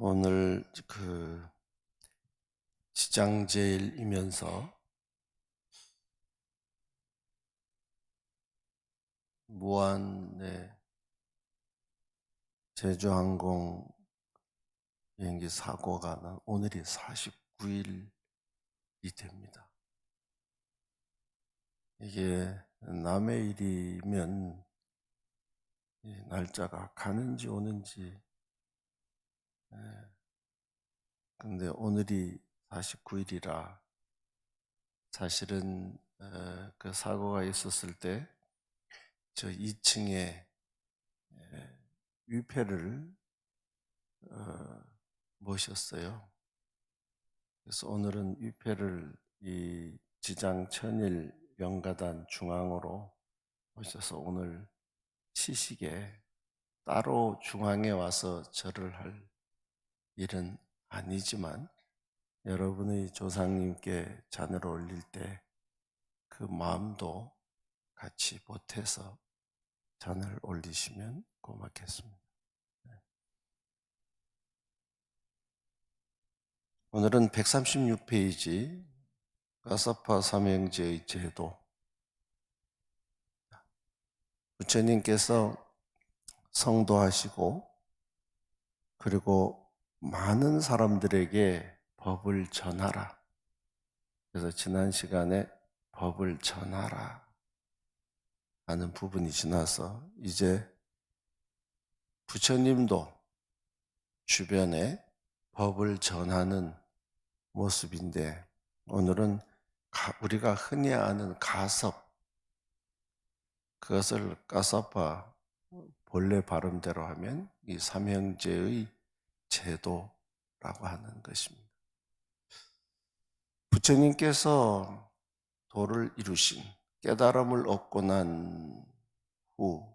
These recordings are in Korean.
오늘 지장제일이면서 무한의 제주항공 비행기 사고가 난 오늘이 49일이 됩니다. 이게 남의 일이면 이 날짜가 가는지 오는지, 근데 오늘이 49일이라 사실은 그 사고가 있었을 때 저 2층에 위패를 모셨어요. 그래서 오늘은 위패를 이 지장 천일 명가단 중앙으로 모셔서 오늘 시식에 따로 중앙에 와서 절을 할 일은 아니지만 여러분의 조상님께 잔을 올릴 때 그 마음도 같이 보태서 잔을 올리시면 고맙겠습니다. 오늘은 136페이지 가사파 삼형제의 제도. 부처님께서 성도하시고 그리고 많은 사람들에게 법을 전하라. 그래서 지난 시간에 법을 전하라 하는 부분이 지나서 이제 부처님도 주변에 법을 전하는 모습인데, 오늘은 우리가 흔히 아는 가섭, 그것을 가사파 본래 발음대로 하면 이 삼형제의 제도라고 하는 것입니다. 부처님께서 도를 이루신, 깨달음을 얻고 난 후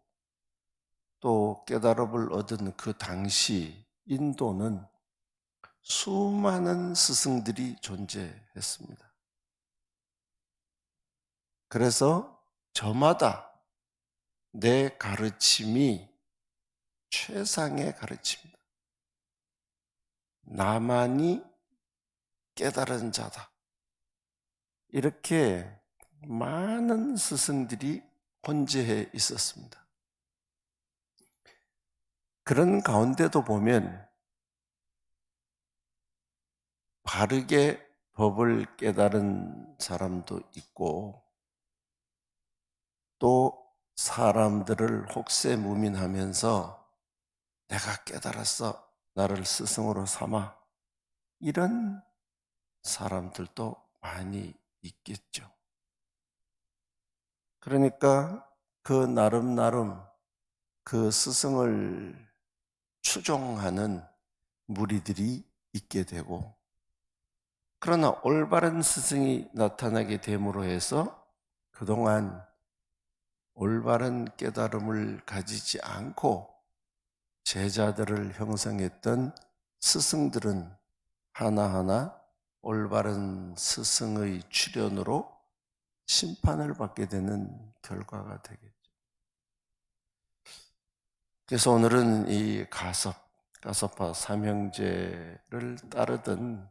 또 깨달음을 얻은 그 당시 인도는 수많은 스승들이 존재했습니다. 그래서 저마다 내 가르침이 최상의 가르침이다. 나만이 깨달은 자다. 이렇게 많은 스승들이 혼재해 있었습니다. 그런 가운데도 보면 바르게 법을 깨달은 사람도 있고 또 사람들을 혹세무민하면서 내가 깨달았어, 나를 스승으로 삼아, 이런 사람들도 많이 있겠죠. 그러니까 그 나름 그 스승을 추종하는 무리들이 있게 되고, 그러나 올바른 스승이 나타나게 됨으로 해서 그동안 올바른 깨달음을 가지지 않고 제자들을 형성했던 스승들은 하나하나 올바른 스승의 출현으로 심판을 받게 되는 결과가 되겠죠. 그래서 오늘은 이 가섭파 삼형제를 따르던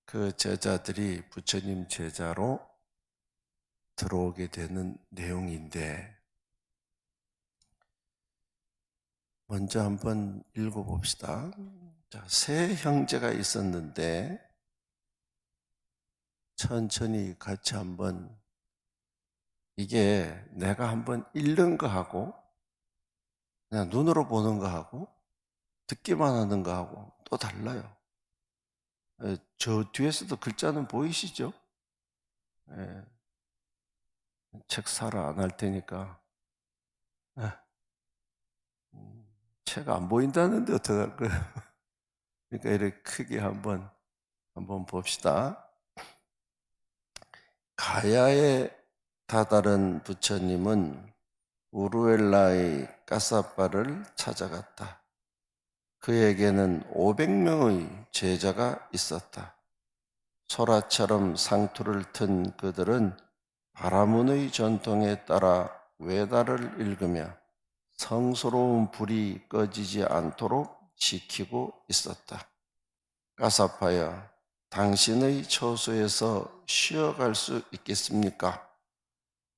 그 제자들이 부처님 제자로 들어오게 되는 내용인데, 먼저 한번 읽어봅시다. 자, 세 형제가 있었는데 천천히 같이 한번, 이게 내가 한번 읽는 거하고 그냥 눈으로 보는 거하고 듣기만 하는 거하고 또 달라요. 저 뒤에서도 글자는 보이시죠? 책 사러 안 할 테니까. 책 안 보인다는데 어떡할 거야? 그러니까 이렇게 크게 한번 봅시다. 가야에 다다른 부처님은 우루엘라의 까사빠를 찾아갔다. 그에게는 500명의 제자가 있었다. 소라처럼 상투를 튼 그들은 바라문의 전통에 따라 외다를 읽으며 성스러운 불이 꺼지지 않도록 시키고 있었다. 가사파여, 당신의 처소에서 쉬어갈 수 있겠습니까?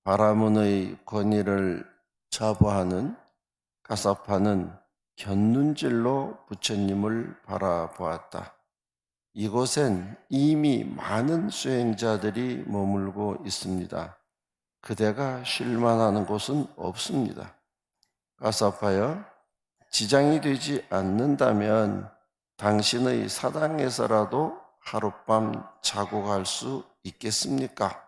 바라문의 권위를 자부하는 가사파는 곁눈질로 부처님을 바라보았다. 이곳엔 이미 많은 수행자들이 머물고 있습니다. 그대가 쉴만한 곳은 없습니다. 가사파여, 지장이 되지 않는다면 당신의 사당에서라도 하룻밤 자고 갈 수 있겠습니까?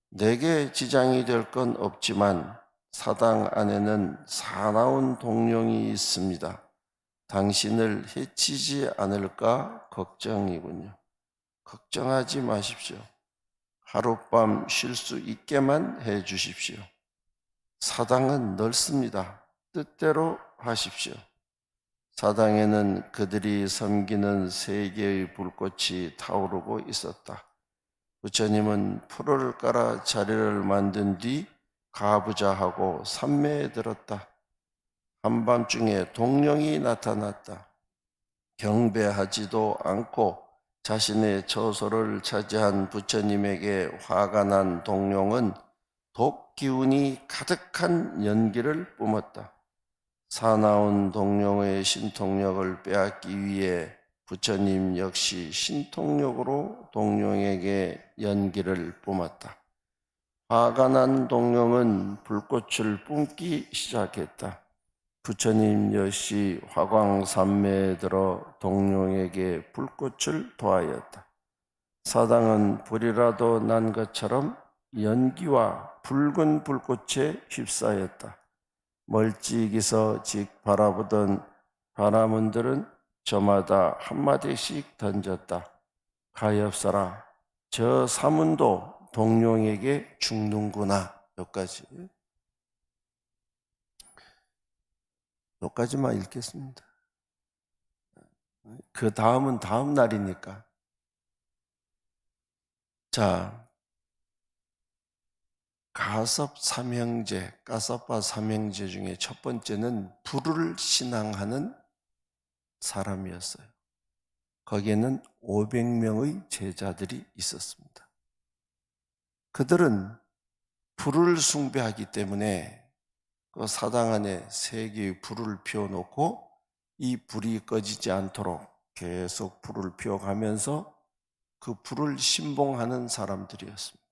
내게 지장이 될 건 없지만 사당 안에는 사나운 동룡이 있습니다. 당신을 해치지 않을까 걱정이군요. 걱정하지 마십시오. 하룻밤 쉴 수 있게만 해 주십시오. 사당은 넓습니다. 뜻대로 하십시오. 사당에는 그들이 섬기는 세 개의 불꽃이 타오르고 있었다. 부처님은 풀을 깔아 자리를 만든 뒤 가부좌하고 삼매에 들었다. 한밤중에 동령이 나타났다. 경배하지도 않고 자신의 처소를 차지한 부처님에게 화가 난 동룡은 독 기운이 가득한 연기를 뿜었다. 사나운 동룡의 신통력을 빼앗기 위해 부처님 역시 신통력으로 동룡에게 연기를 뿜었다. 화가 난 동룡은 불꽃을 뿜기 시작했다. 부처님 역시 화광산매에 들어 동룡에게 불꽃을 도하였다. 사당은 불이라도 난 것처럼 연기와 붉은 불꽃에 휩싸였다. 멀찍이서 직 바라보던 바라문들은 저마다 한마디씩 던졌다. 가엾어라, 저 사문도 동룡에게 죽는구나. 여기까지만 읽겠습니다. 그 다음은 다음 날이니까. 자, 가섭 삼형제 중에 첫 번째는 불을 신앙하는 사람이었어요. 거기에는 500명의 제자들이 있었습니다. 그들은 불을 숭배하기 때문에 그 사당 안에 3개의 불을 피워놓고 이 불이 꺼지지 않도록 계속 불을 피워가면서 그 불을 신봉하는 사람들이었습니다.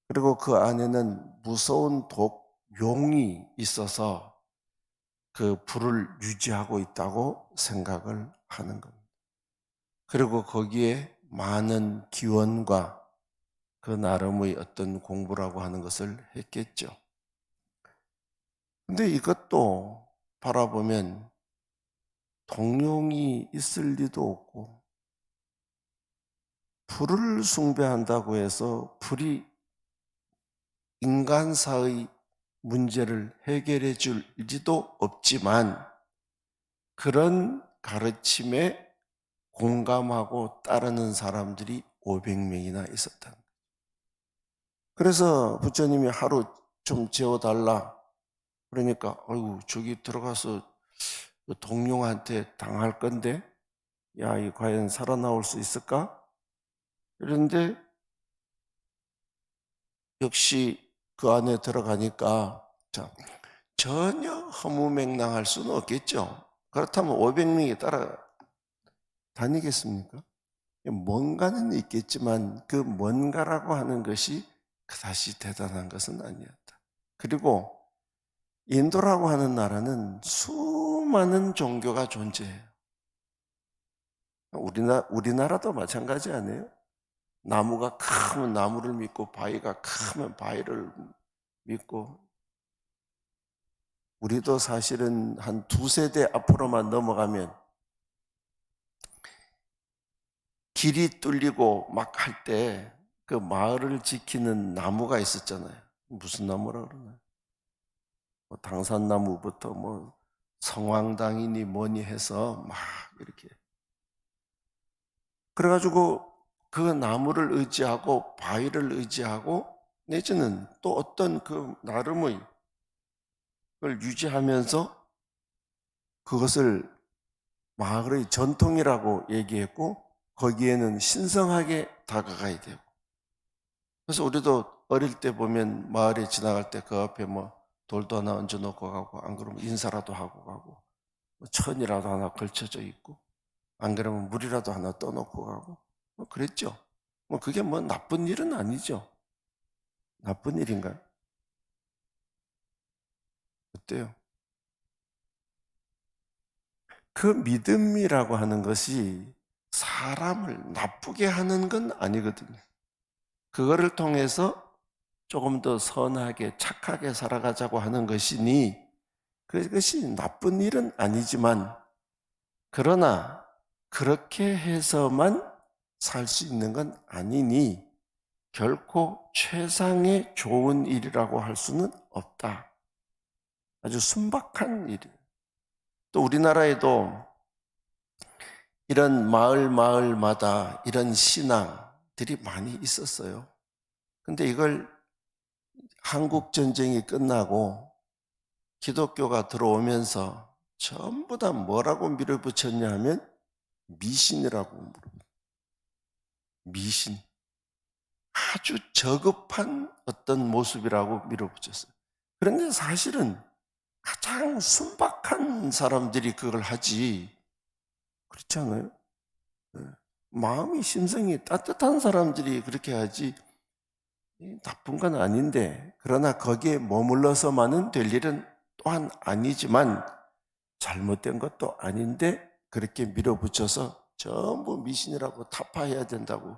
그리고 그 안에는 무서운 독용이 있어서 그 불을 유지하고 있다고 생각을 하는 겁니다. 그리고 거기에 많은 기원과 그 나름의 어떤 공부라고 하는 것을 했겠죠. 근데 이것도 바라보면 동룡이 있을 리도 없고 불을 숭배한다고 해서 불이 인간사의 문제를 해결해 줄지도 없지만 그런 가르침에 공감하고 따르는 사람들이 500명이나 있었다. 그래서 부처님이 하루 좀 재워달라. 그러니까 아이고 저기 들어가서 동룡한테 당할 건데 야, 이 과연 살아나올 수 있을까? 그런데 역시 그 안에 들어가니까 전혀 허무맹랑할 수는 없겠죠. 그렇다면 500명이 따라다니겠습니까? 뭔가는 있겠지만 그 뭔가라고 하는 것이 그다지 대단한 것은 아니었다. 그리고 인도라고 하는 나라는 수많은 종교가 존재해요. 우리나라도 마찬가지 아니에요? 나무가 크면 나무를 믿고 바위가 크면 바위를 믿고 우리도 사실은 한 2세대 앞으로만 넘어가면 길이 뚫리고 막 할 때 그 마을을 지키는 나무가 있었잖아요. 무슨 나무라 그러나요? 뭐 당산나무부터 뭐 성황당이니 뭐니 해서 막 이렇게 그래가지고 그 나무를 의지하고 바위를 의지하고 내지는 또 어떤 그 나름의 걸 유지하면서 그것을 마을의 전통이라고 얘기했고 거기에는 신성하게 다가가야 되고, 그래서 우리도 어릴 때 보면 마을에 지나갈 때 그 앞에 뭐 돌도 하나 얹어 놓고 가고, 안 그러면 인사라도 하고 가고, 뭐 천이라도 하나 걸쳐져 있고, 안 그러면 물이라도 하나 떠놓고 가고, 뭐 그랬죠. 뭐 그게 뭐 나쁜 일은 아니죠. 나쁜 일인가요? 어때요? 그 믿음이라고 하는 것이 사람을 나쁘게 하는 건 아니거든요. 그거를 통해서 조금 더 선하게 착하게 살아가자고 하는 것이니 그것이 나쁜 일은 아니지만, 그러나 그렇게 해서만 살 수 있는 건 아니니 결코 최상의 좋은 일이라고 할 수는 없다. 아주 순박한 일이에요. 또 우리나라에도 이런 마을마다 이런 신앙들이 많이 있었어요. 근데 이걸 한국 전쟁이 끝나고 기독교가 들어오면서 전부 다 뭐라고 밀어붙였냐 하면 미신이라고 물어요. 미신. 아주 저급한 어떤 모습이라고 밀어붙였어요. 그런데 사실은 가장 순박한 사람들이 그걸 하지, 그렇지 않아요? 마음이 심성이 따뜻한 사람들이 그렇게 하지 나쁜 건 아닌데, 그러나 거기에 머물러서만은 될 일은 또한 아니지만 잘못된 것도 아닌데 그렇게 밀어붙여서 전부 미신이라고 타파해야 된다고,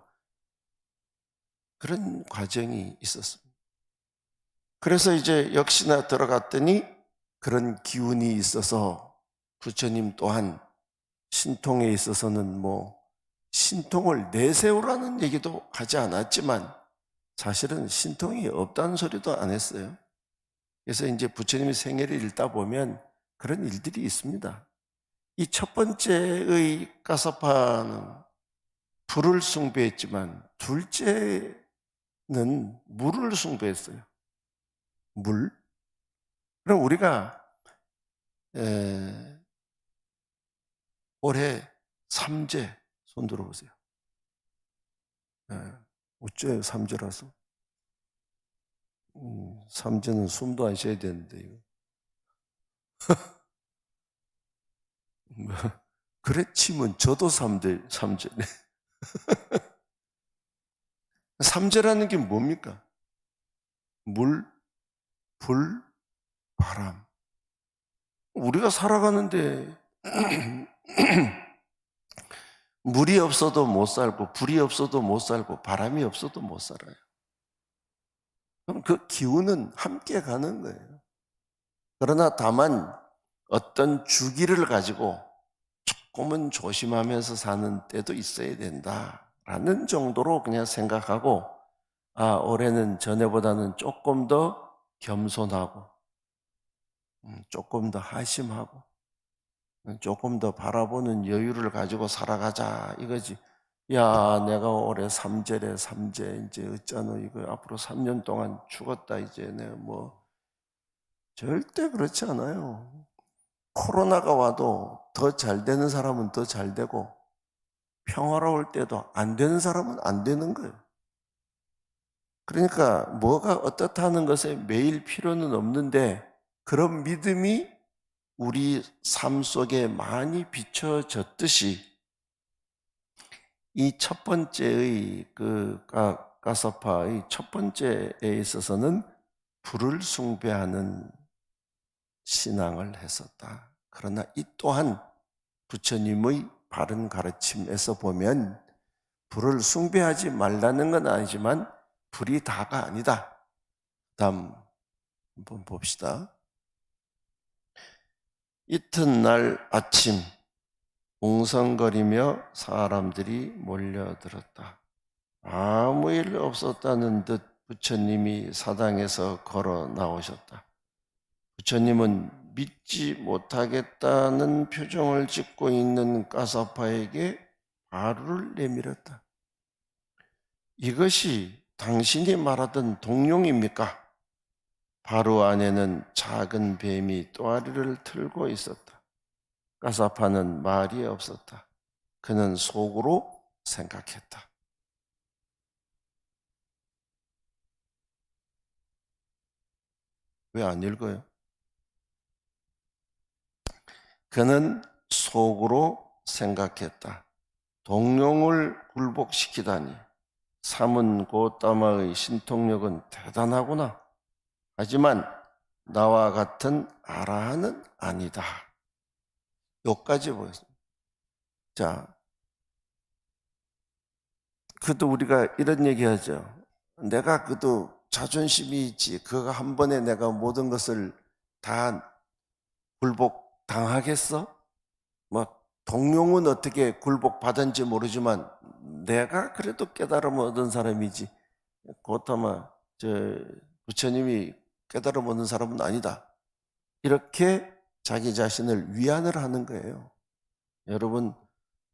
그런 과정이 있었습니다. 그래서 이제 역시나 들어갔더니 그런 기운이 있어서 부처님 또한 신통에 있어서는 뭐 신통을 내세우라는 얘기도 하지 않았지만 사실은 신통이 없다는 소리도 안 했어요. 그래서 이제 부처님의 생애를 읽다 보면 그런 일들이 있습니다. 이 첫 번째의 가사파는 불을 숭배했지만 둘째는 물을 숭배했어요. 물. 그럼 우리가 올해 삼재 손 들어보세요. 어째요 삼재라서? 삼재는 숨도 안 쉬어야 되는데 그래 치면 저도 삼재네. 삼재라는 게 뭡니까? 물, 불, 바람. 우리가 살아가는데 물이 없어도 못 살고 불이 없어도 못 살고 바람이 없어도 못 살아요. 그럼 그 기운은 함께 가는 거예요. 그러나 다만 어떤 주기를 가지고 조금은 조심하면서 사는 때도 있어야 된다라는 정도로 그냥 생각하고, 올해는 전에보다는 조금 더 겸손하고 조금 더 하심하고 조금 더 바라보는 여유를 가지고 살아가자 이거지. 야, 내가 올해 삼재래 삼재, 이제 어쩌노, 이거 앞으로 3년 동안 죽었다 이제 내가 뭐, 절대 그렇지 않아요. 코로나가 와도 더 잘 되는 사람은 더 잘 되고 평화로울 때도 안 되는 사람은 안 되는 거예요. 그러니까 뭐가 어떻다는 것에 매일 필요는 없는데 그런 믿음이 우리 삶 속에 많이 비춰졌듯이 이 첫 번째의 그 가서파의 첫 번째에 있어서는 불을 숭배하는 신앙을 했었다. 그러나 이 또한 부처님의 바른 가르침에서 보면 불을 숭배하지 말라는 건 아니지만 불이 다가 아니다. 다음 한번 봅시다. 이튿날 아침 웅성거리며 사람들이 몰려들었다. 아무 일 없었다는 듯 부처님이 사당에서 걸어 나오셨다. 부처님은 믿지 못하겠다는 표정을 짓고 있는 가사파에게 바루를 내밀었다. 이것이 당신이 말하던 동룡입니까? 바루 안에는 작은 뱀이 또아리를 틀고 있었다. 가사파는 말이 없었다. 그는 속으로 생각했다. 왜 안 읽어요? 그는 속으로 생각했다. 동룡을 굴복시키다니 삼은 고따마의 신통력은 대단하구나. 하지만 나와 같은 아라한은 아니다. 여기까지 보겠습니다. 자, 그도 우리가 이런 얘기하죠. 내가 그도 자존심이 있지. 그가 한 번에 내가 모든 것을 다 굴복 당하겠어? 뭐 동룡은 어떻게 굴복 받은지 모르지만 내가 그래도 깨달음 얻은 사람이지. 고타마 저 부처님이 깨달음 얻는 사람은 아니다. 이렇게 자기 자신을 위안을 하는 거예요. 여러분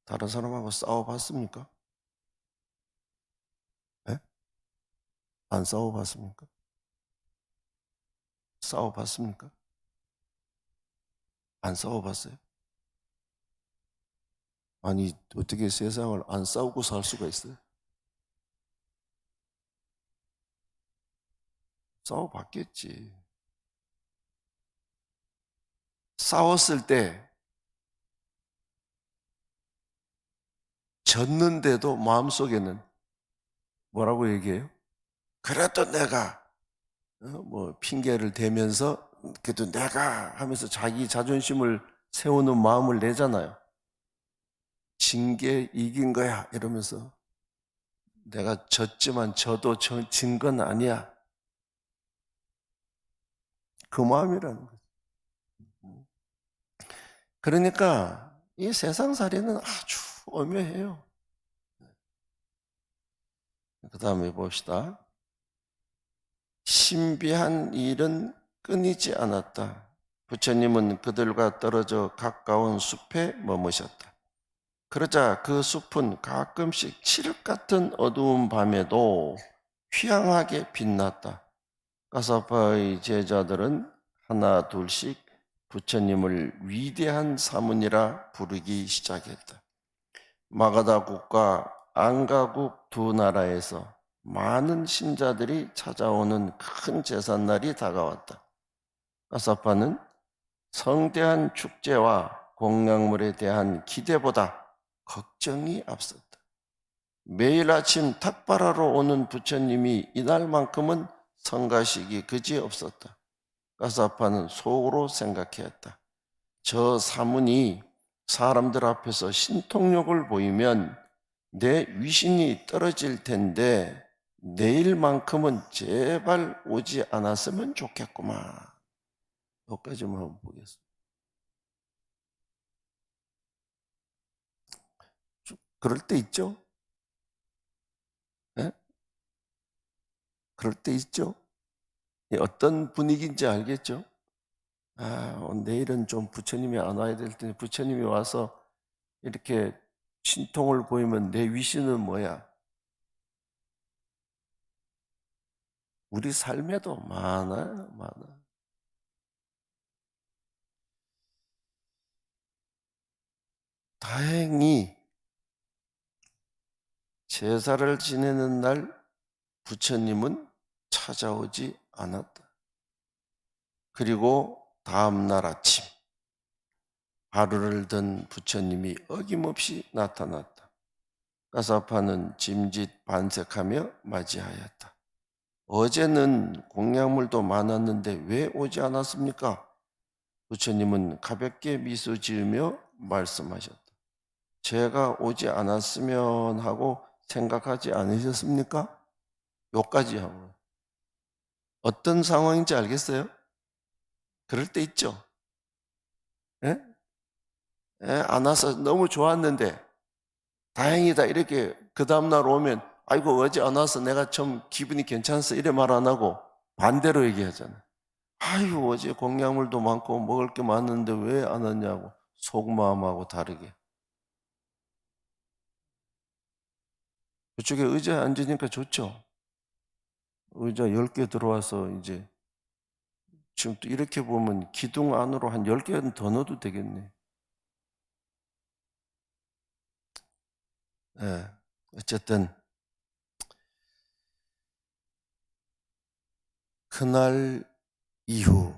다른 사람하고 싸워봤습니까? 네? 안 싸워봤습니까? 싸워봤습니까? 안 싸워봤어요? 아니 어떻게 세상을 안 싸우고 살 수가 있어요? 싸워봤겠지. 싸웠을 때 졌는데도 마음속에는 뭐라고 얘기해요? 그래도 내가 뭐 핑계를 대면서 그래도 내가 하면서 자기 자존심을 세우는 마음을 내잖아요. 진 게 이긴 거야 이러면서 내가 졌지만 져도 진 건 아니야. 그 마음이라는 거죠. 그러니까 이 세상살이는 아주 오묘해요. 그 다음에 봅시다. 신비한 일은 끊이지 않았다. 부처님은 그들과 떨어져 가까운 숲에 머무셨다. 그러자 그 숲은 가끔씩 칠흑 같은 어두운 밤에도 휘황하게 빛났다. 가사파의 제자들은 하나 둘씩 부처님을 위대한 사문이라 부르기 시작했다. 마가다국과 안가국 두 나라에서 많은 신자들이 찾아오는 큰 제삿날이 다가왔다. 가사파는 성대한 축제와 공양물에 대한 기대보다 걱정이 앞섰다. 매일 아침 탁발하러 오는 부처님이 이날만큼은 성가식이 그지없었다. 가사파는 속으로 생각했다. 저 사문이 사람들 앞에서 신통력을 보이면 내 위신이 떨어질 텐데 내일만큼은 제발 오지 않았으면 좋겠구만. 여기까지만 한번 보겠습니다. 그럴 때 있죠? 네? 그럴 때 있죠? 어떤 분위기인지 알겠죠? 내일은 좀 부처님이 안 와야 될 텐데 부처님이 와서 이렇게 신통을 보이면 내 위신은 뭐야? 우리 삶에도 많아요, 많아. 다행히 제사를 지내는 날 부처님은 찾아오지 않았다. 그리고 다음 날 아침 하루를 든 부처님이 어김없이 나타났다. 가사파는 짐짓 반색하며 맞이하였다. 어제는 공양물도 많았는데 왜 오지 않았습니까? 부처님은 가볍게 미소 지으며 말씀하셨다. 제가 오지 않았으면 하고 생각하지 않으셨습니까? 요까지 하고. 어떤 상황인지 알겠어요? 그럴 때 있죠. 예? 예, 안 와서 너무 좋았는데 다행이다 이렇게 그 다음날 오면 아이고 어제 안 와서 내가 좀 기분이 괜찮았어 이래 말 안 하고 반대로 얘기하잖아요. 아유 어제 공양물도 많고 먹을 게 많은데 왜 안 왔냐고 속마음하고 다르게. 그쪽에 의자에 앉으니까 좋죠. 의자 10개 들어와서 이제 지금 또 이렇게 보면 기둥 안으로 한 10개는 더 넣어도 되겠네. 예, 어쨌든 그날 이후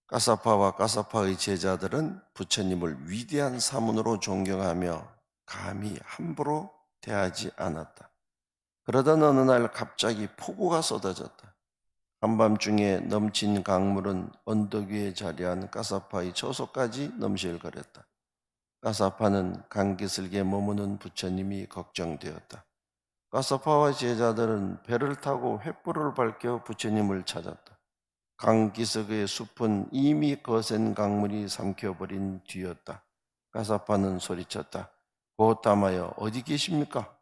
까사파와 까사파의 제자들은 부처님을 위대한 사문으로 존경하며 감히 함부로 대하지 않았다. 그러던 어느 날 갑자기 폭우가 쏟아졌다. 한밤중에 넘친 강물은 언덕 위에 자리한 까사파의 처소까지 넘실거렸다. 까사파는 강기슭에 머무는 부처님이 걱정되었다. 까사파와 제자들은 배를 타고 횃불을 밝혀 부처님을 찾았다. 강기슭의 숲은 이미 거센 강물이 삼켜버린 뒤였다. 까사파는 소리쳤다. 고타마여 어디 계십니까?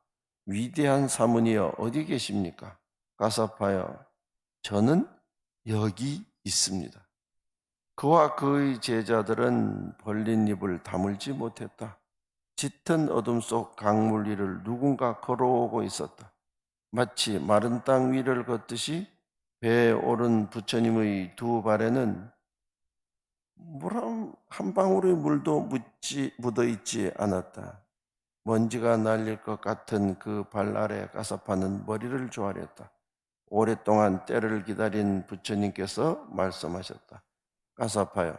위대한 사문이여 어디 계십니까? 까사파여 저는 여기 있습니다. 그와 그의 제자들은 벌린 입을 다물지 못했다. 짙은 어둠 속 강물 위를 누군가 걸어오고 있었다. 마치 마른 땅 위를 걷듯이 배에 오른 부처님의 두 발에는 물 한 방울의 물도 묻어 있지 않았다. 먼지가 날릴 것 같은 그 발 아래 까사파는 머리를 조아렸다. 오랫동안 때를 기다린 부처님께서 말씀하셨다. 까사파여,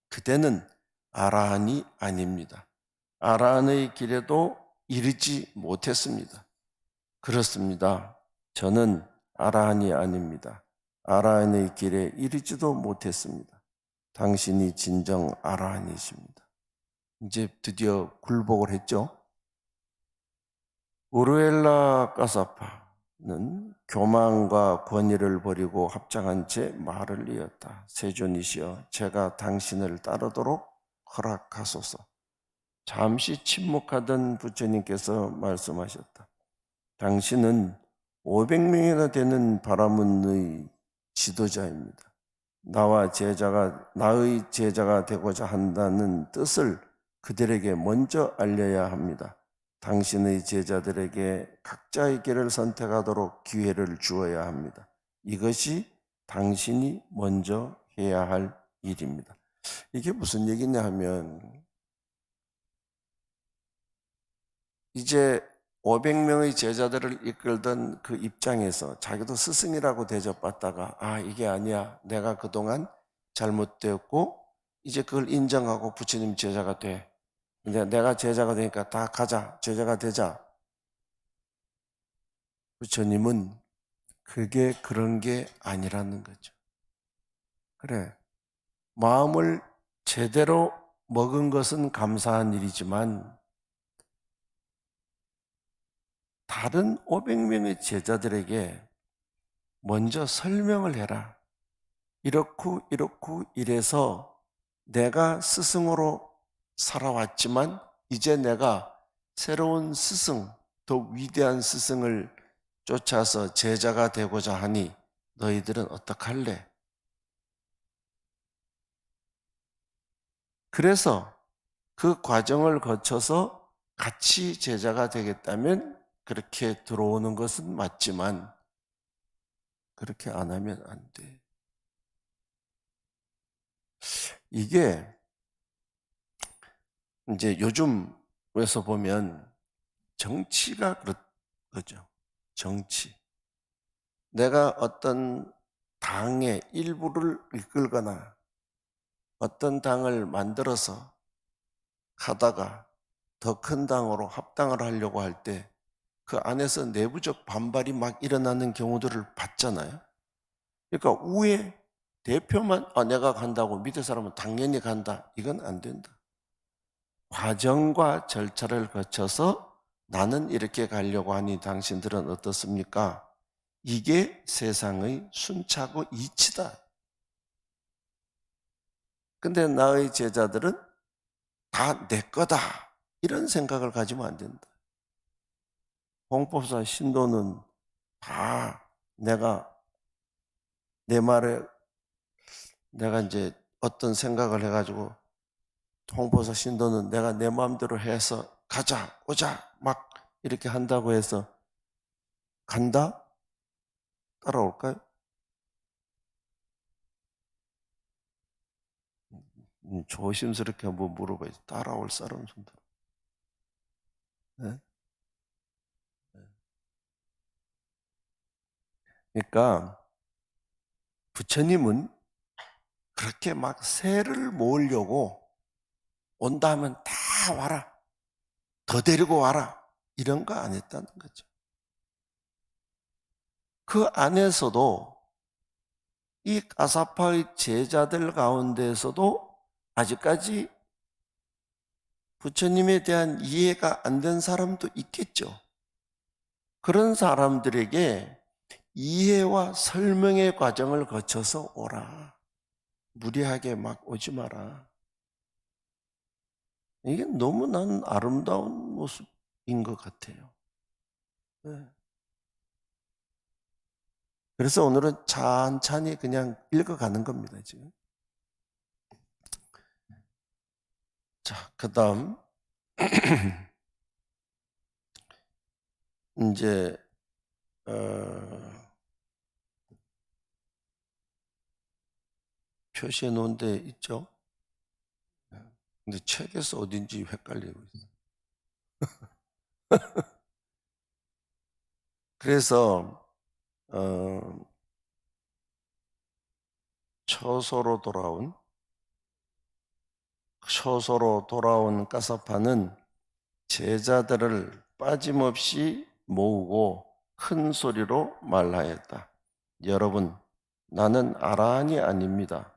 그대는 아라한이 아닙니다. 아라한의 길에도 이르지 못했습니다. 그렇습니다. 저는 아라한이 아닙니다. 아라한의 길에 이르지도 못했습니다. 당신이 진정 아라한이십니다. 이제 드디어 굴복을 했죠. 우르엘라 까사파는 교만과 권위를 버리고 합장한 채 말을 이었다. 세존이시여, 제가 당신을 따르도록 허락하소서. 잠시 침묵하던 부처님께서 말씀하셨다. 당신은 500명이나 되는 바라문의 지도자입니다. 나의 제자가 되고자 한다는 뜻을 그들에게 먼저 알려야 합니다. 당신의 제자들에게 각자의 길을 선택하도록 기회를 주어야 합니다. 이것이 당신이 먼저 해야 할 일입니다. 이게 무슨 얘기냐 하면 이제 500명의 제자들을 이끌던 그 입장에서 자기도 스승이라고 대접받다가 이게 아니야. 내가 그동안 잘못되었고 이제 그걸 인정하고 부처님 제자가 돼. 이제 내가 제자가 되니까 다 가자. 제자가 되자. 부처님은 그게 그런 게 아니라는 거죠. 그래. 마음을 제대로 먹은 것은 감사한 일이지만 다른 500명의 제자들에게 먼저 설명을 해라. 이렇고 이래서 내가 스승으로 살아왔지만 이제 내가 새로운 스승, 더 위대한 스승을 쫓아서 제자가 되고자 하니 너희들은 어떡할래? 그래서 그 과정을 거쳐서 같이 제자가 되겠다면 그렇게 들어오는 것은 맞지만 그렇게 안 하면 안 돼. 이게 이제 요즘에서 보면 정치가 그렇죠. 정치. 내가 어떤 당의 일부를 이끌거나 어떤 당을 만들어서 하다가 더 큰 당으로 합당을 하려고 할 때 그 안에서 내부적 반발이 막 일어나는 경우들을 봤잖아요. 그러니까 위에 대표만 내가 간다고 밑에 사람은 당연히 간다. 이건 안 된다. 과정과 절차를 거쳐서 나는 이렇게 가려고 하니 당신들은 어떻습니까? 이게 세상의 순차고 이치다. 근데 나의 제자들은 다 내 거다. 이런 생각을 가지면 안 된다. 홍법사 신도는 다 내 말에 내가 이제 어떤 생각을 해가지고 홍법사 신도는 내가 내 마음대로 해서 가자, 오자, 막 이렇게 한다고 해서 간다? 따라올까요? 조심스럽게 한번 물어봐야지. 따라올 사람 손들. 네? 그러니까 부처님은 그렇게 막 새를 모으려고 온다 하면 다 와라, 더 데리고 와라, 이런 거 안 했다는 거죠. 그 안에서도 이 가사파의 제자들 가운데에서도 아직까지 부처님에 대한 이해가 안 된 사람도 있겠죠. 그런 사람들에게 이해와 설명의 과정을 거쳐서 오라. 무리하게 막 오지 마라. 이게 너무 난 아름다운 모습인 것 같아요. 네. 그래서 오늘은 찬찬히 그냥 읽어가는 겁니다, 지금. 자, 그 다음, 이제, 표시해 놓은 데 있죠? 근데 책에서 어딘지 헷갈리고 있어요. 그래서, 처소로 돌아온 까사파는 제자들을 빠짐없이 모으고 큰 소리로 말하였다. 여러분, 나는 아라한이 아닙니다.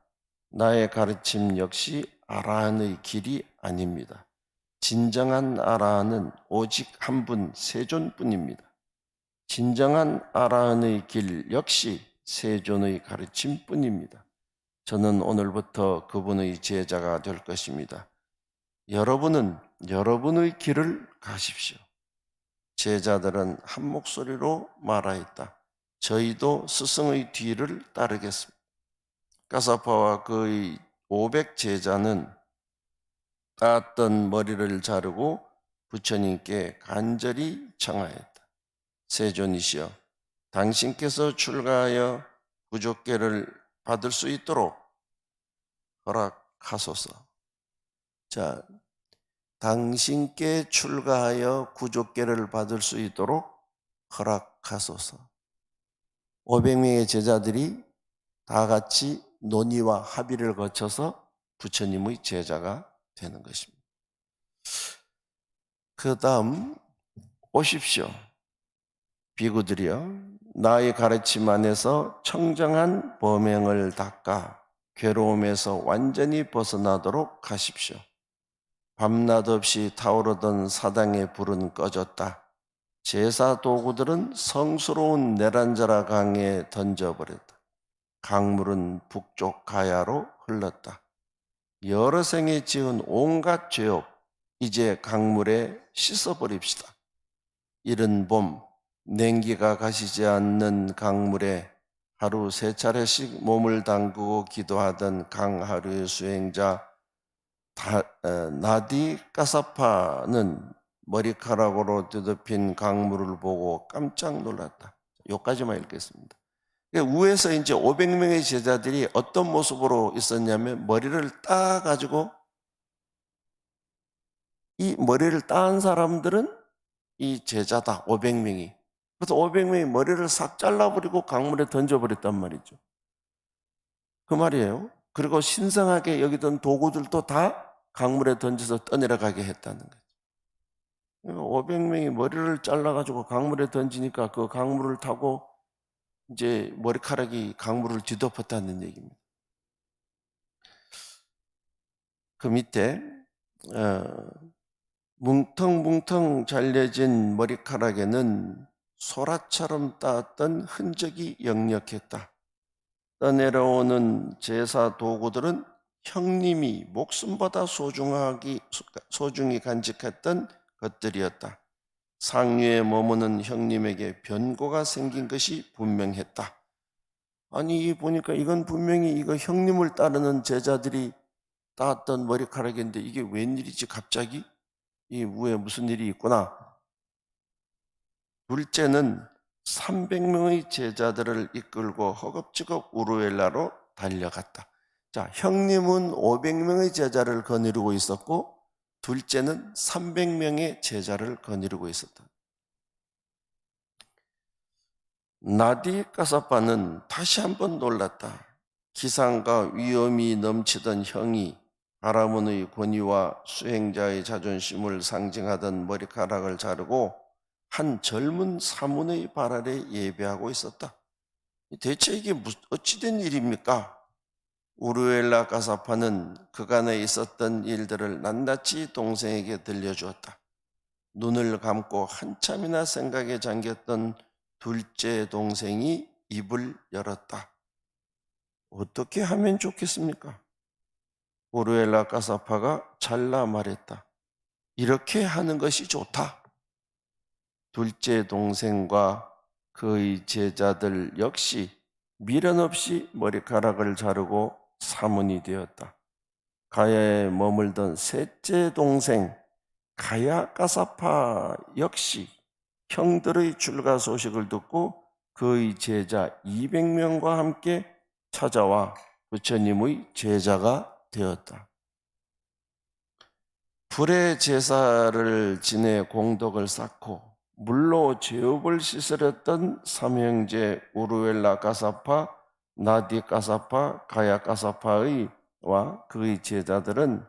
나의 가르침 역시 아라한의 길이 아닙니다. 진정한 아라한은 오직 한 분 세존뿐입니다. 진정한 아라한의 길 역시 세존의 가르침뿐입니다. 저는 오늘부터 그분의 제자가 될 것입니다. 여러분은 여러분의 길을 가십시오. 제자들은 한 목소리로 말하였다. 저희도 스승의 뒤를 따르겠습니다. 가사파와 그의 500 제자는 따았던 머리를 자르고 부처님께 간절히 청하였다. 세존이시여, 당신께서 출가하여 부족계를 받을 수 있도록 허락하소서. 자, 당신께 출가하여 구족계를 받을 수 있도록 허락하소서. 500명의 제자들이 다 같이 논의와 합의를 거쳐서 부처님의 제자가 되는 것입니다. 그 다음 오십시오. 비구들이여, 나의 가르침 안에서 청정한 범행을 닦아 괴로움에서 완전히 벗어나도록 하십시오. 밤낮 없이 타오르던 사당의 불은 꺼졌다. 제사 도구들은 성스러운 네란자라 강에 던져버렸다. 강물은 북쪽 가야로 흘렀다. 여러 생에 지은 온갖 죄업, 이제 강물에 씻어버립시다. 이른 봄, 냉기가 가시지 않는 강물에 하루 3차례씩 몸을 담그고 기도하던 강하루의 수행자 나디 까사파는 머리카락으로 뒤덮인 강물을 보고 깜짝 놀랐다. 여기까지만 읽겠습니다. 위에서 이제 500명의 제자들이 어떤 모습으로 있었냐면 머리를 따가지고 이 머리를 따은 사람들은 이 제자다, 500명이. 그래서 500명이 머리를 싹 잘라버리고 강물에 던져버렸단 말이죠. 그 말이에요. 그리고 신성하게 여기던 도구들도 다 강물에 던져서 떠내려가게 했다는 거죠. 500명이 머리를 잘라가지고 강물에 던지니까 그 강물을 타고 이제 머리카락이 강물을 뒤덮었다는 얘기입니다. 그 밑에 뭉텅뭉텅 잘려진 머리카락에는 소라처럼 닿았던 흔적이 역력했다. 떠내려오는 제사 도구들은 형님이 목숨보다 소중히 간직했던 것들이었다. 상류에 머무는 형님에게 변고가 생긴 것이 분명했다. 아니 보니까 이건 분명히 이거 형님을 따르는 제자들이 따았던 머리카락인데 이게 웬일이지 갑자기? 이 위에 무슨 일이 있구나. 둘째는 300명의 제자들을 이끌고 허겁지겁 우르엘라로 달려갔다. 자, 형님은 500명의 제자를 거느리고 있었고 둘째는 300명의 제자를 거느리고 있었다. 나디 까사파는 다시 한번 놀랐다. 기상과 위엄이 넘치던 형이 바라문의 권위와 수행자의 자존심을 상징하던 머리카락을 자르고 한 젊은 사문의 발 아래 예배하고 있었다. 대체 이게 어찌된 일입니까? 우르엘라 가사파는 그간에 있었던 일들을 낱낱이 동생에게 들려주었다. 눈을 감고 한참이나 생각에 잠겼던 둘째 동생이 입을 열었다. 어떻게 하면 좋겠습니까? 우르엘라 가사파가 잘라 말했다. 이렇게 하는 것이 좋다. 둘째 동생과 그의 제자들 역시 미련 없이 머리카락을 자르고 사문이 되었다. 가야에 머물던 셋째 동생 가야 까사파 역시 형들의 출가 소식을 듣고 그의 제자 200명과 함께 찾아와 부처님의 제자가 되었다. 불의 제사를 지내 공덕을 쌓고 물로 제업을 씻으렸던 삼형제 우르엘라 가사파, 나디 가사파, 가야 가사파의 와 그의 제자들은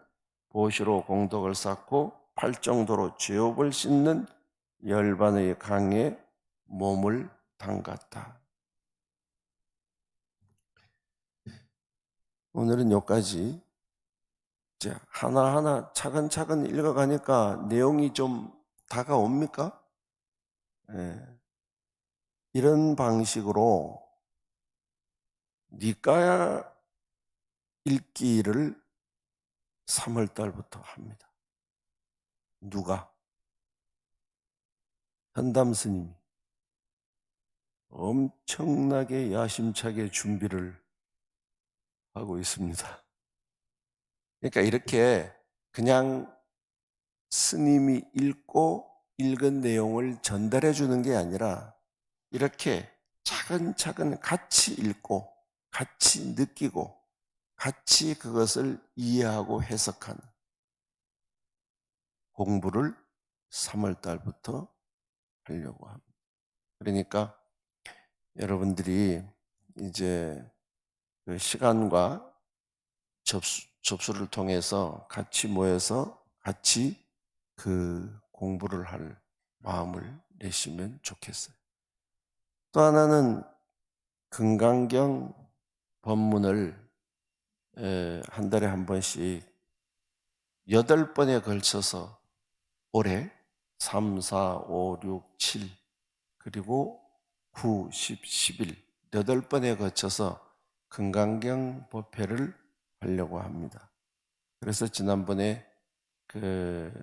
보시로 공덕을 쌓고 팔정도로 제업을 씻는 열반의 강에 몸을 담갔다. 오늘은 여기까지. 이제 하나하나 차근차근 읽어가니까 내용이 좀 다가옵니까? 예. 이런 방식으로 니까야 읽기를 3월 달부터 합니다. 누가? 현담 스님이 엄청나게 야심차게 준비를 하고 있습니다. 그러니까 이렇게 그냥 스님이 읽고 읽은 내용을 전달해 주는 게 아니라 이렇게 차근차근 같이 읽고 같이 느끼고 같이 그것을 이해하고 해석하는 공부를 3월 달부터 하려고 합니다. 그러니까 여러분들이 이제 그 시간과 접수를 통해서 같이 모여서 같이 그 공부를 할 마음을 내시면 좋겠어요. 또 하나는 금강경 법문을 한 달에 한 번씩 8번에 걸쳐서 올해 3, 4, 5, 6, 7 그리고 9, 10, 11 8번에 거쳐서 금강경 법회를 하려고 합니다. 그래서 지난번에 그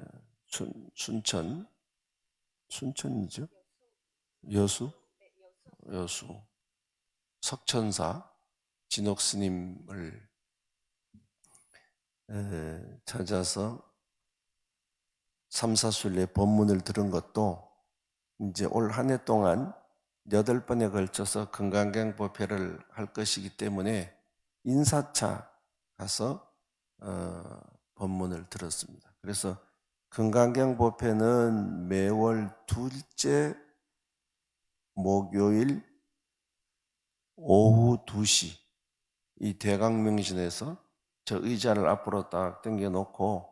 순천이죠? 여수 석천사 진옥 스님을 찾아서 삼사순례 법문을 들은 것도 이제 올 한 해 동안 8번에 걸쳐서 금강경 법회를 할 것이기 때문에 인사차 가서 법문을 들었습니다. 그래서 금강경 법회는 매월 둘째 목요일 오후 2시 이 대강명신에서 저 의자를 앞으로 딱 당겨놓고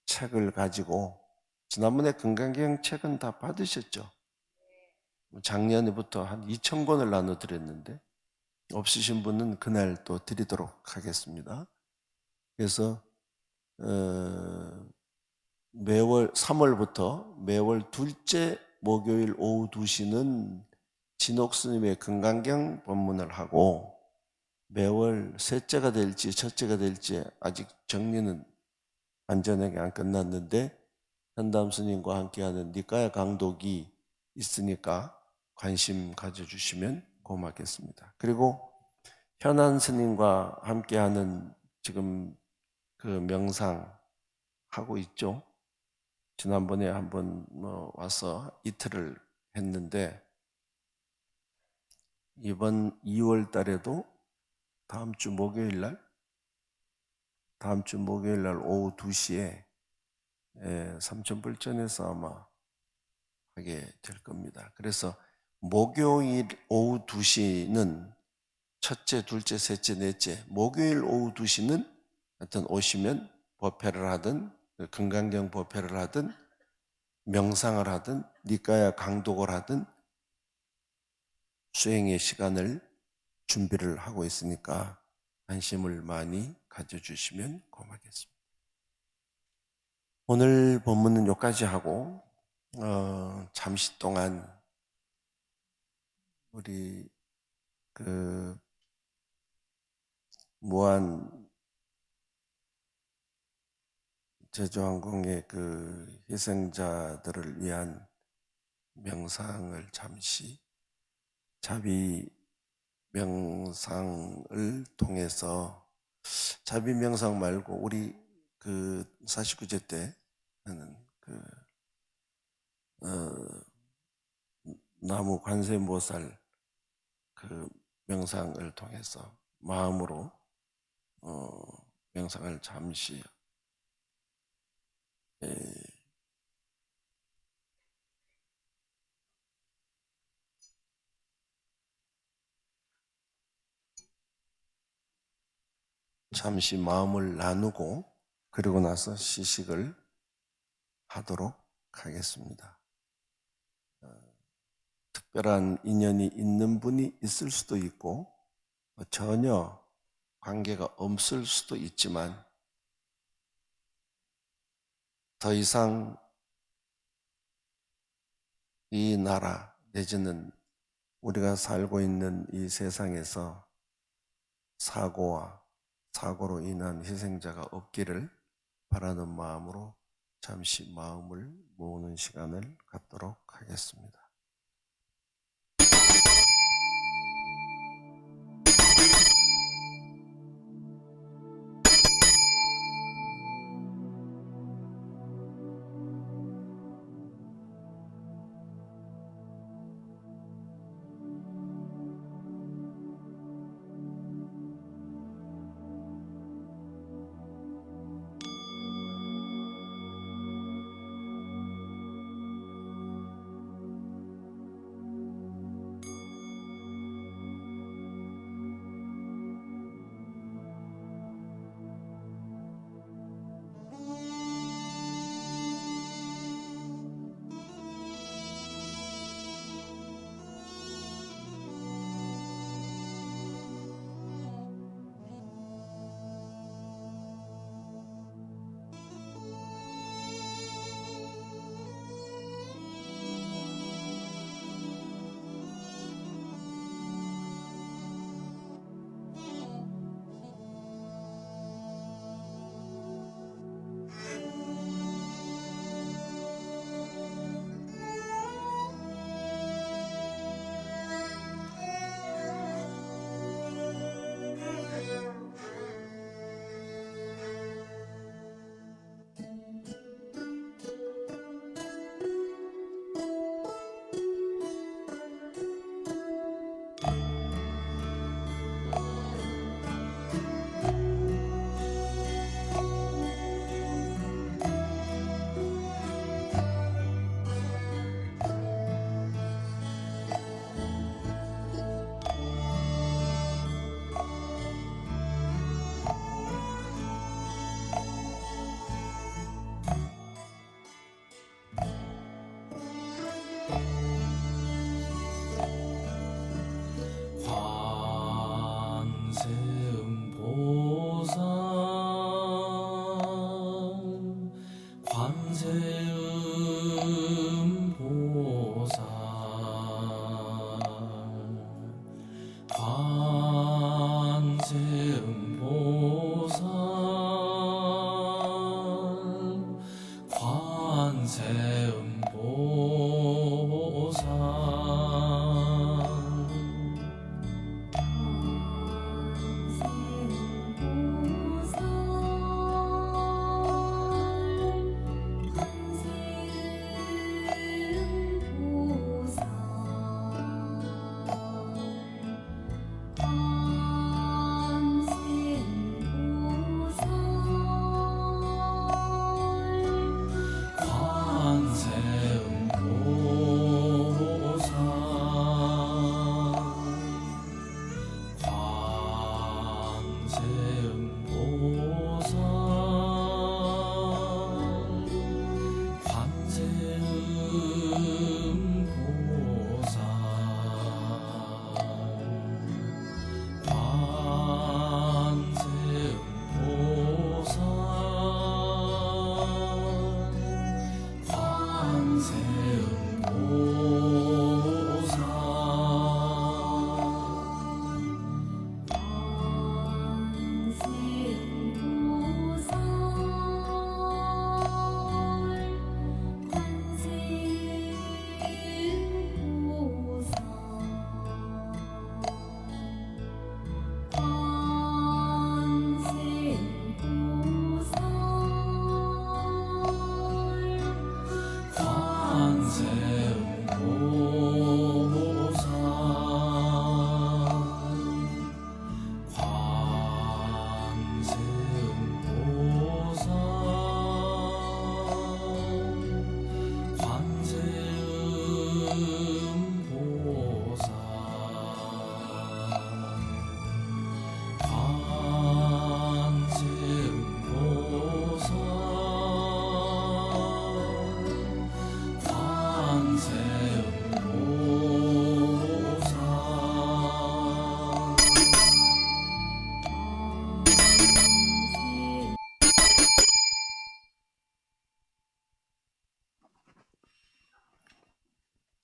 책을 가지고 지난번에 금강경 책은 다 받으셨죠? 작년에부터 한 2,000권을 나눠드렸는데 없으신 분은 그날 또 드리도록 하겠습니다. 그래서 매월 3월부터 매월 둘째 목요일 오후 2시는 진옥 스님의 금강경 법문을 하고 매월 셋째가 될지 첫째가 될지 아직 정리는 완전하게 안 끝났는데 현담 스님과 함께하는 니까야 강독이 있으니까 관심 가져주시면 고맙겠습니다. 그리고 현안 스님과 함께하는 지금 그 명상 하고 있죠. 지난번에 한번 와서 이틀을 했는데 이번 2월 달에도 다음 주 목요일 날 다음 주 목요일 날 오후 2시에 삼천불전에서 아마 하게 될 겁니다. 그래서 목요일 오후 2시는 첫째, 둘째, 셋째, 넷째, 목요일 오후 2시는 하여튼 오시면 법회를 하든 금강경 법회를 하든 명상을 하든 니까야 강독을 하든 수행의 시간을 준비를 하고 있으니까 관심을 많이 가져주시면 고맙겠습니다. 오늘 본문은 여기까지 하고 잠시 동안 우리 그 무한 제주항공의 그 희생자들을 위한 명상을 잠시 자비 명상을 통해서 자비 명상 말고 우리 그 49제 때 하는 그 나무 관세음보살 그 명상을 통해서 마음으로 명상을 잠시 마음을 나누고 그리고 나서 시식을 하도록 하겠습니다. 특별한 인연이 있는 분이 있을 수도 있고 전혀 관계가 없을 수도 있지만 더 이상 이 나라 내지는 우리가 살고 있는 이 세상에서 사고로 인한 희생자가 없기를 바라는 마음으로 잠시 마음을 모으는 시간을 갖도록 하겠습니다.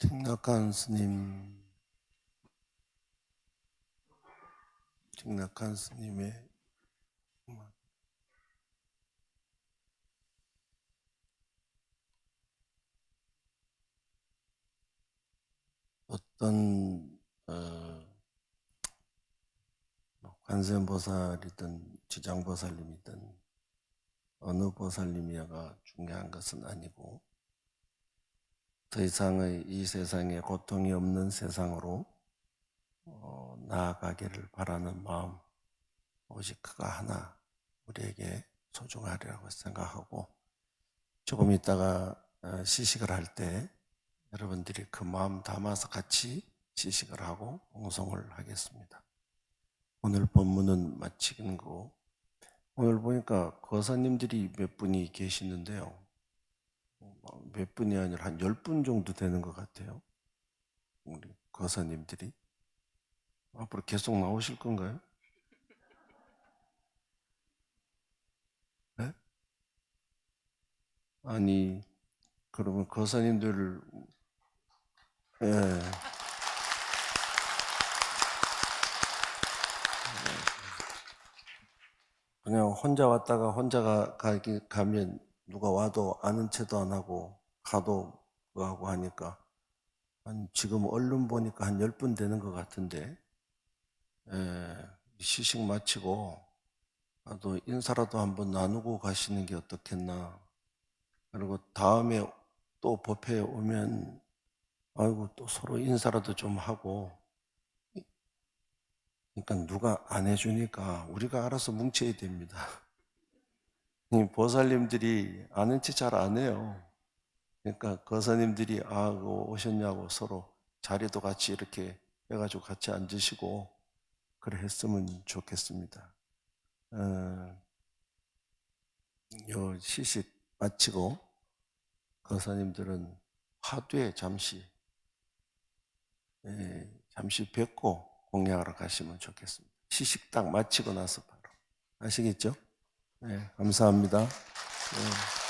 틱낙한 스님, 틱낙한 스님의 어떤 관세음보살이든 지장보살님이든 어느 보살님이야가 중요한 것은 아니고 더 이상의 이 세상에 고통이 없는 세상으로 나아가기를 바라는 마음 오직 그가 하나 우리에게 소중하리라고 생각하고 조금 있다가 시식을 할 때 여러분들이 그 마음 담아서 같이 시식을 하고 봉송을 하겠습니다. 오늘 본문은 마치는 거. 오늘 보니까 거사님들이 몇 분이 계시는데요. 몇 분이 아니라 한 10분 정도 되는 것 같아요. 우리 거사님들이. 앞으로 계속 나오실 건가요? 네? 아니, 그러면 거사님들, 예. 그냥 혼자 왔다가 가면 누가 와도 아는 체도 안 하고 가도 그거 하고 하니까 지금 언론 보니까 한 10분 되는 것 같은데 시식 마치고 또 인사라도 한번 나누고 가시는 게 어떻겠나. 그리고 다음에 또 법회에 오면 아이고 또 서로 인사라도 좀 하고 그러니까 누가 안 해주니까 우리가 알아서 뭉쳐야 됩니다. 이 보살님들이 아는 체 잘 안 해요. 그러니까 거사님들이 그거 오셨냐고 서로 자리도 같이 이렇게 해가지고 같이 앉으시고 그래 했으면 좋겠습니다. 요 시식 마치고 거사님들은 화두에 잠시 뵙고 공양하러 가시면 좋겠습니다. 시식 딱 마치고 나서 바로 아시겠죠? 네, 감사합니다. 네.